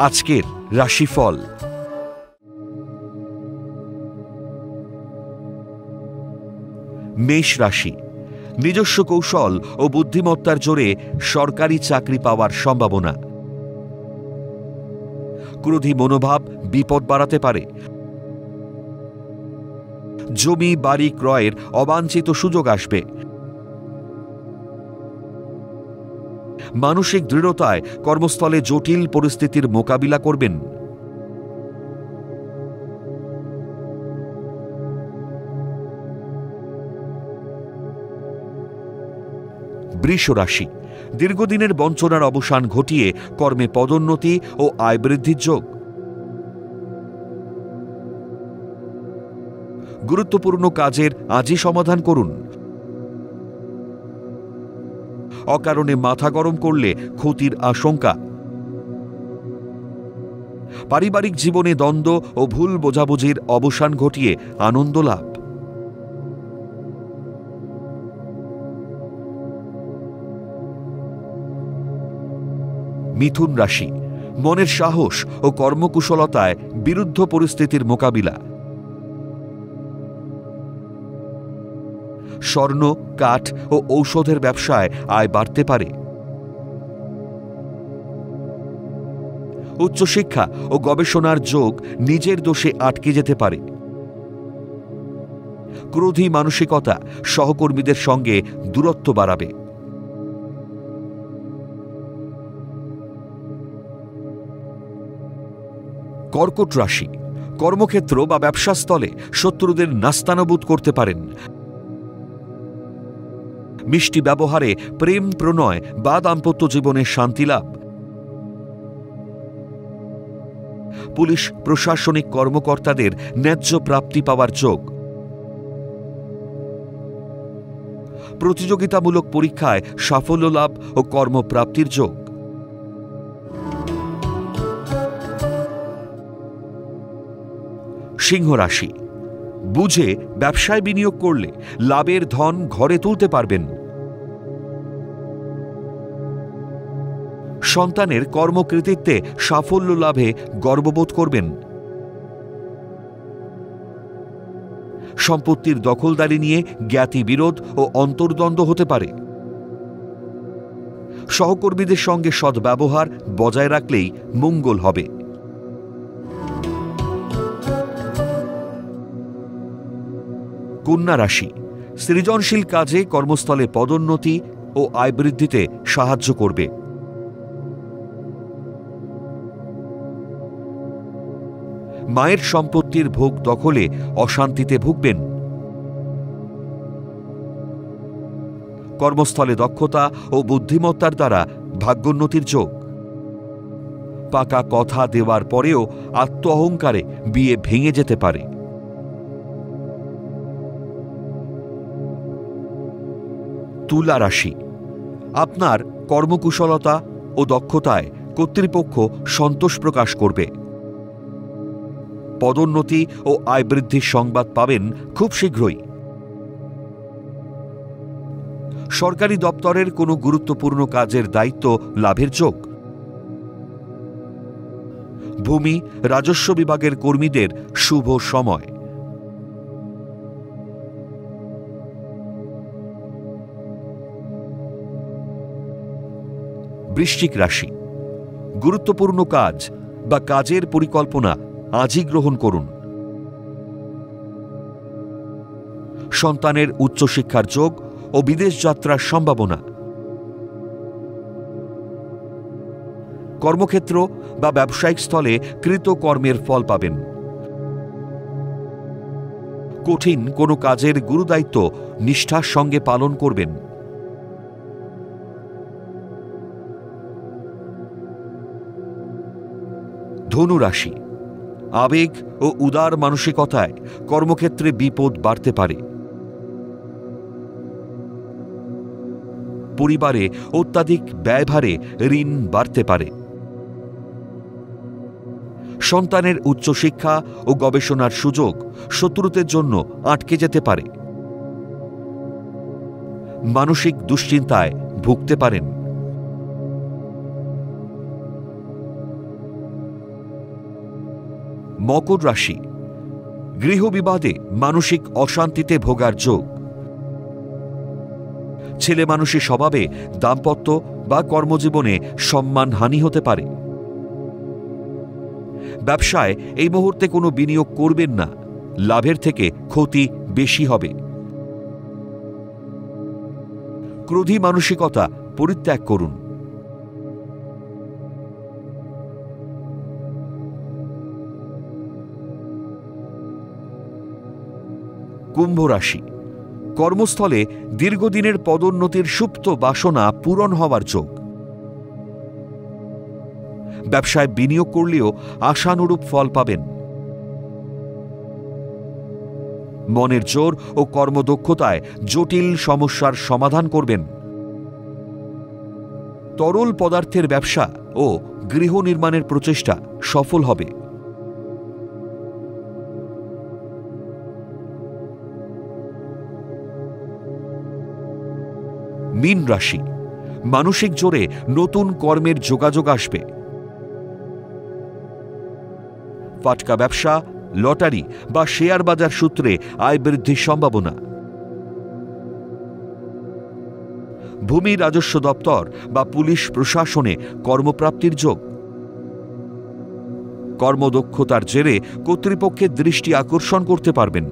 আজকের রাশিফল। মেষ রাশি, নিজস্ব কৌশল ও বুদ্ধিমত্তার জোরে সরকারি চাকরি পাওয়ার সম্ভাবনা। ক্রোধী মনোভাব বিপদ বাড়াতে পারে। জমি বাড়ি ক্রয়ের অবাঞ্ছিত সুযোগ আসবে। মানসিক দৃঢ়তায় কর্মস্থলে জটিল পরিস্থিতির মোকাবিলা করবেন। বৃষ রাশি, দীর্ঘদিনের বঞ্চনার অবসান ঘটিয়ে কর্মে পদোন্নতি ও আয় বৃদ্ধির যোগ। গুরুত্বপূর্ণ কাজের আজই সমাধান করুন। অকারণে মাথা গরম করলে ক্ষতির আশঙ্কা। পারিবারিক জীবনে দ্বন্দ্ব ও ভুল বোঝাবুঝির অবসান ঘটিয়ে আনন্দ লাভ। মিথুন রাশি, মনের সাহস ও কর্মকুশলতায় বিরুদ্ধ পরিস্থিতির মোকাবিলা। স্বর্ণ, কাঠ ও ঔষধের ব্যবসায় আয় বাড়তে পারে। উচ্চশিক্ষা ও গবেষণার যোগ নিজের দোষে আটকে যেতে পারে। ক্রোধী মানসিকতা সহকর্মীদের সঙ্গে দূরত্ব বাড়াবে। কর্কট রাশি, কর্মক্ষেত্র বা ব্যবসাস্থলে শত্রুদের নাস্তানাবুদ করতে পারেন। মিষ্টি ব্যবহারে প্রেম প্রণয় বা দাম্পত্য জীবনে শান্তি লাভ। পুলিশ প্রশাসনিক কর্মকর্তাদের ন্যায্য প্রাপ্তি পাওয়ার যোগ। প্রতিযোগিতামূলক পরীক্ষায় সাফল্য লাভ ও কর্মপ্রাপ্তির যোগ। সিংহ রাশি, বুঝে ব্যবসায় বিনিয়োগ করলে লাভের ধন ঘরে তুলতে পারবেন। সন্তানের কর্মকৃতিত্বে সাফল্য লাভে গর্ববোধ করবেন। সম্পত্তির দখলদারি নিয়ে জ্ঞাতি বিরোধ ও অন্তর্দ্বন্দ্ব হতে পারে। সহকর্মীদের সঙ্গে সদ্ব্যবহার বজায় রাখলেই মঙ্গল হবে। কন্যা রাশি, সৃজনশীল কাজে কর্মস্থলে পদোন্নতি ও আয় বৃদ্ধিতে সাহায্য করবে। মায়ের সম্পত্তির ভোগ দখলে অশান্তিতে ভুগবেন। কর্মস্থলে দক্ষতা ও বুদ্ধিমত্তার দ্বারা ভাগ্যোন্নতির যোগ। পাকা কথা দেওয়ার পরেও আত্ম অহংকারে বিয়ে ভেঙে যেতে পারে। তুলা রাশি, আপনার কর্মকুশলতা ও দক্ষতায় কর্তৃপক্ষ সন্তোষ প্রকাশ করবে। পদোন্নতি ও আয় বৃদ্ধির সংবাদ পাবেন খুব শীঘ্রই। সরকারি দপ্তরের কোনো গুরুত্বপূর্ণ কাজের দায়িত্ব লাভের যোগ। ভূমি রাজস্ব বিভাগের কর্মীদের শুভ সময়। বৃশ্চিক রাশি, গুরুত্বপূর্ণ কাজ বা কাজের পরিকল্পনা আজই গ্রহণ করুন। সন্তানের উচ্চশিক্ষার যোগ ও বিদেশ যাত্রার সম্ভাবনা। কর্মক্ষেত্র বা ব্যবসায়িক স্থলে কৃতকর্মের ফল পাবেন। কঠিন কোনো কাজের গুরুদায়িত্ব নিষ্ঠার সঙ্গে পালন করবেন। ধনু রাশি, আবেগ ও উদার মানসিকতায় কর্মক্ষেত্রে বিপদ বাড়তে পারে। পরিবারে অত্যাধিক ব্যয়ভারে ঋণ বাড়তে পারে। সন্তানের উচ্চশিক্ষা ও গবেষণার সুযোগ শত্রুদের জন্য আটকে যেতে পারে। মানসিক দুশ্চিন্তায় ভুগতে পারেন। মকর রাশি, গৃহবিবাদে মানসিক অশান্তিতে ভোগার যোগ। ছেলে মানুষের স্বভাবে দাম্পত্য বা কর্মজীবনে সম্মানহানি হতে পারে। ব্যবসায় এই মুহূর্তে কোনো বিনিয়োগ করবেন না, লাভের থেকে ক্ষতি বেশি হবে। ক্রোধী মানসিকতা পরিত্যাগ করুন। কুম্ভ রাশি, কর্মস্থলে দীর্ঘদিনের পদোন্নতির সুপ্ত বাসনা পূরণ হওয়ার যোগ। ব্যবসায় বিনিয়োগ করলেও আশানুরূপ ফল পাবেন। মনের জোর ও কর্মদক্ষতায় জটিল সমস্যার সমাধান করবেন। তরল পদার্থের ব্যবসা ও গৃহ নির্মাণের প্রচেষ্টা সফল হবে। মীন রাশি, মানসিক জোরে নতুন কর্মের যোগাযোগ আসবে। ফাটকা ব্যবসা, লটারি বা শেয়ার বাজার সূত্রে আয় বৃদ্ধির সম্ভাবনা। ভূমি রাজস্ব দপ্তর বা পুলিশ প্রশাসনে কর্মপ্রাপ্তির যোগ। কর্মদক্ষতার জেরে কর্তৃপক্ষের দৃষ্টি আকর্ষণ করতে পারবেন।